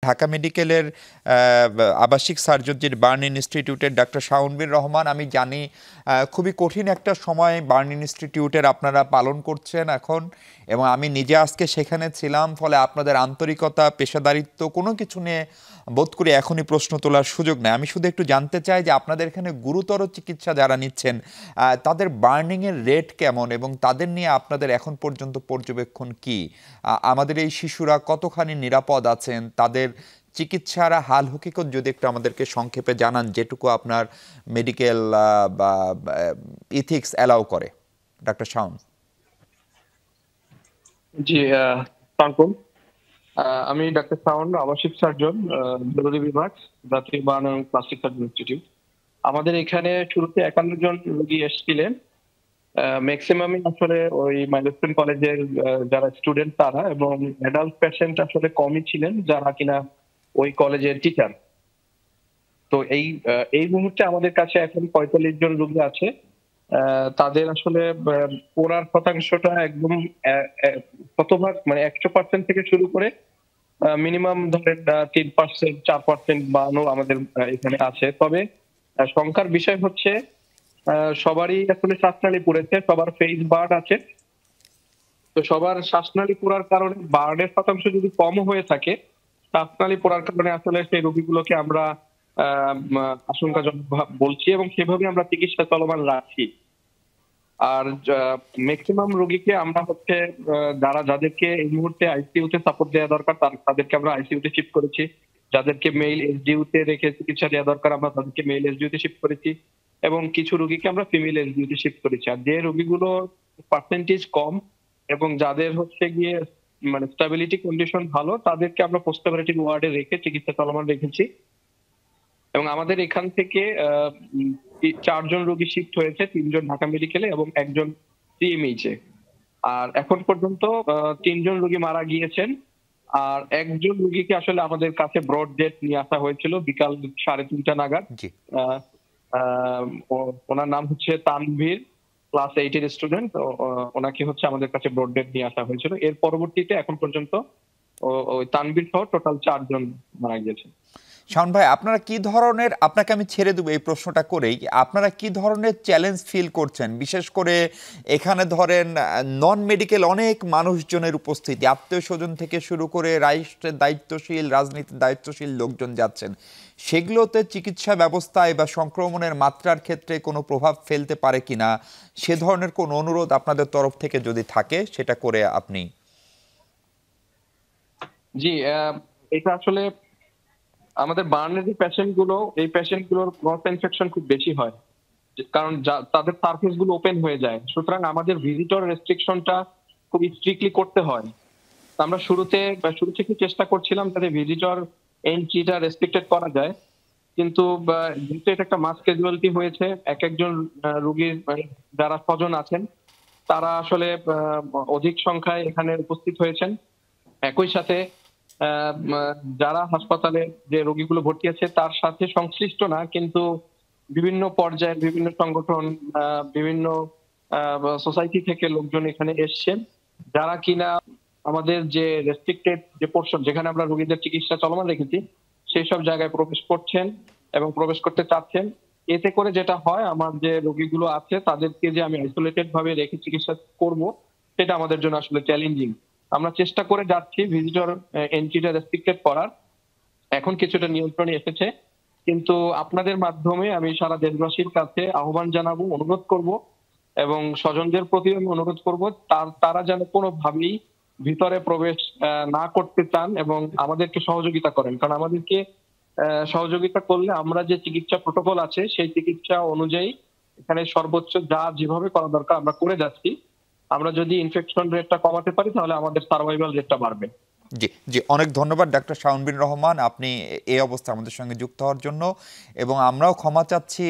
ঢাকা মেডিকেলের আবাসিক সার্জারির বার্ন ইনস্টিটিউটের ডাক্তার শাওনবীর রহমান। আমি জানি খুবই কঠিন একটা সময় বার্ন ইনস্টিটিউটের আপনারা পালন করছেন এখন, এবং আমি নিজে আজকে সেখানে ছিলাম। ফলে আপনাদের আন্তরিকতা, পেশাদারিত্ব কোনো কিছু নিয়ে বোধ করি এখনই প্রশ্ন তোলার সুযোগ নেই। আমি শুধু একটু জানতে চাই যে আপনাদের এখানে গুরুতর চিকিৎসা যারা নিচ্ছেন তাদের বার্নিংয়ের রেট কেমন, এবং তাদের নিয়ে আপনাদের এখন পর্যন্ত পর্যবেক্ষণ কি? আমাদের এই শিশুরা কতখানি নিরাপদ আছেন, তাদের চিকিৎসার হাল হকিকত যদি একটু আমাদেরকে সংক্ষেপে জানান, যেটুকু আপনার মেডিকেল বা ইথিক্স অ্যালাউ করে। ডাক্তার শাওন। জি, সালামালাইকুম। আমি ডাক্তার শাওন, আবাসিক সার্জন, জরুরি বিভাগ, জাতীয় বার্ন এবং প্লাস্টিক সার্জন ইনস্টিটিউট। আমাদের এখানে শুরুতে 51 জন রোগী এসেছিলেন। ম্যাক্সিমামই আসলে ওই মাইলস্টোন কলেজের যারা স্টুডেন্ট তারা, এবং অ্যাডাল্ট পেশেন্ট আসলে কমই ছিলেন যারা কিনা ওই কলেজের টিচার। তো এই মুহূর্তে আমাদের কাছে এখন 45 জন রোগী আছে। তাদের আসলে পড়ার শতাংশটা একদম শতভাগ, মানে 100% থেকে শুরু করে মিনিমাম ধরেন 3%, 4% বাড়ানো আমাদের এখানে আছে। তবে শঙ্কার বিষয় হচ্ছে সবারই আসলে শ্বাসনালী পুড়েছে, সবার ফেস বার্ন আছে। তো সবার শ্বাসনালী পোড়ার কারণে বার্নের শতাংশ যদি কম হয়ে থাকে, শ্বাসনালী পোড়ার কারণে আসলে সেই রোগীগুলোকে আমরা আশঙ্কাজনক বলছি, এবং সেভাবে আমরা চিকিৎসা চলমান রাখছি। আর ম্যাক্সিমাম রোগীকে আমরা হচ্ছে যাদেরকে এই মুহূর্তে আইসিইউতে সাপোর্ট দেওয়া দরকার তাদেরকে আমরা আইসিইউতে শিফট করেছি। যাদেরকে মেইল এসডিইউতে রেখে চিকিৎসা দেওয়া দরকার আমরা তাদেরকে মেইল এসডিইউতে শিফট করেছি, এবং কিছু রোগীকে আমরা ফিমেল এসডিইউতে শিফট করেছি। আর যে রোগীগুলো পার্সেন্টেজ কম এবং যাদের হচ্ছে গিয়ে মানে স্টেবিলিটি কন্ডিশন ভালো, তাদেরকে আমরা পোস্ট অপারেটিভ ওয়ার্ডে রেখে চিকিৎসা চলমান রেখেছি। এবং আমাদের এখান থেকে 4 জন রোগী শিফট হয়েছে, 3 জন ঢাকা মেডিকেলে এবং 1 জন সিএমএইচে। আর এখন পর্যন্ত 3 জন রোগী মারা গিয়েছেন। আর 1 জন রোগীকে আসলে আমাদের কাছে ব্রড ডেথ নিয়ে আসা হয়েছিল বিকাল 3:30 নাগাদ। ওনার নাম হচ্ছে তানভীর, ক্লাস 8 এর স্টুডেন্ট। ওনাকে হচ্ছে আমাদের কাছে ব্রড ডেথ নিয়ে আসা হয়েছিল। এর পরবর্তীতে এখন পর্যন্ত ওই তানভীর সহ টোটাল 4 জন মারা গিয়েছেন। শাওন ভাই, আপনারা কি ধরনের, আপনাকে আমি ছেড়ে দেবো এই প্রশ্নটা করেই, আপনারা কি ধরনের চ্যালেঞ্জ ফিল করছেন? বিশেষ করে এখানে ধরেন নন মেডিকেল অনেক মানুষজনের উপস্থিতি, আত্মীয় স্বজন থেকে শুরু করে রাষ্ট্রের দায়িত্বশীল, রাজনীতির দায়িত্বশীল লোকজন যাচ্ছেন। সেগুলোতে চিকিৎসা ব্যবস্থায় বা সংক্রমণের মাত্রার ক্ষেত্রে কোনো প্রভাব ফেলতে পারে কিনা, সে ধরনের কোনো অনুরোধ আপনাদের তরফ থেকে যদি থাকে সেটা করে আপনি। জি, এটা আসলে আমাদের বার্নের যে এই পেশেন্টগুলোর ক্রস ইনফেকশন খুব বেশি হয়, কারণ তাদের সারফেস গুলো ওপেন হয়ে যায়। সুতরাং আমাদের ভিজিটর রেস্ট্রিকশনটা খুব স্ট্রিক্টলি করতে হয়। আমরা শুরু থেকে চেষ্টা করছিলাম যাতে ভিজিটর এন্ট্রিটা রেস্ট্রিক্টেড করা যায়, কিন্তু যেহেতু এটা একটা মাস ক্যাজুয়ালিটি হয়েছে, একজন রোগীর যারা স্বজন আছেন তারা আসলে অধিক সংখ্যায় এখানে উপস্থিত হয়েছেন। একই সাথে যারা হাসপাতালে যে রোগীগুলো ভর্তি আছে তার সাথে সংশ্লিষ্ট না, কিন্তু বিভিন্ন পর্যায়ের বিভিন্ন সংগঠন, বিভিন্ন সোসাইটি থেকে লোকজন এখানে এসছেন, যারা কিনা আমাদের যে রেস্ট্রিক্টেড যে পোর্শন যেখানে আমরা রোগীদের চিকিৎসা চলমান রেখেছি সেই সব জায়গায় প্রবেশ করছেন এবং প্রবেশ করতে চাচ্ছেন। এতে করে যেটা হয়, আমার যে রোগীগুলো আছে তাদেরকে যে আমি আইসোলেটেড ভাবে রেখে চিকিৎসা করব, সেটা আমাদের জন্য আসলে চ্যালেঞ্জিং। আমরা চেষ্টা করে যাচ্ছি ভিজিটর এন্ট্রিটা রেস্ট্রিক্টেড করার। এখন কিছুটা নিয়ন্ত্রণে এসেছে, কিন্তু আপনাদের মাধ্যমে আমি সারা দেশবাসীর কাছে আহ্বান জানাবো, অনুরোধ করব, এবং স্বজনদের প্রতি আমি অনুরোধ করব তারা যেন কোনোভাবেই ভিতরে প্রবেশ না করতে চান এবং আমাদেরকে সহযোগিতা করেন। কারণ আমাদেরকে সহযোগিতা করলে আমরা যে চিকিৎসা প্রোটোকল আছে সেই চিকিৎসা অনুযায়ী এখানে সর্বোচ্চ যেভাবে করা দরকার আমরা করে যাচ্ছি। আমরা যদি ইনফেকশন রেটটা কমাতে পারি তাহলে আমাদের সার্ভাইভাল রেটটা বাড়বে। জি জি, অনেক ধন্যবাদ ডাক্তার শাওনবীর রহমান, আপনি এই অবস্থা আমাদের সঙ্গে যুক্ত হওয়ার জন্য। এবং আমরাও ক্ষমা চাচ্ছি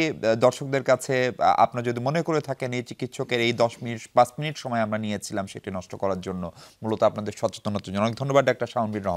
দর্শকদের কাছে, আপনারা যদি মনে করে থাকেন এই চিকিৎসকের এই 5 মিনিট সময় আমরা নিয়েছিলাম সেটি নষ্ট করার জন্য, মূলত আপনাদের সচেতনতার জন্য। অনেক ধন্যবাদ ডাক্তার শাওনবীর রহমান।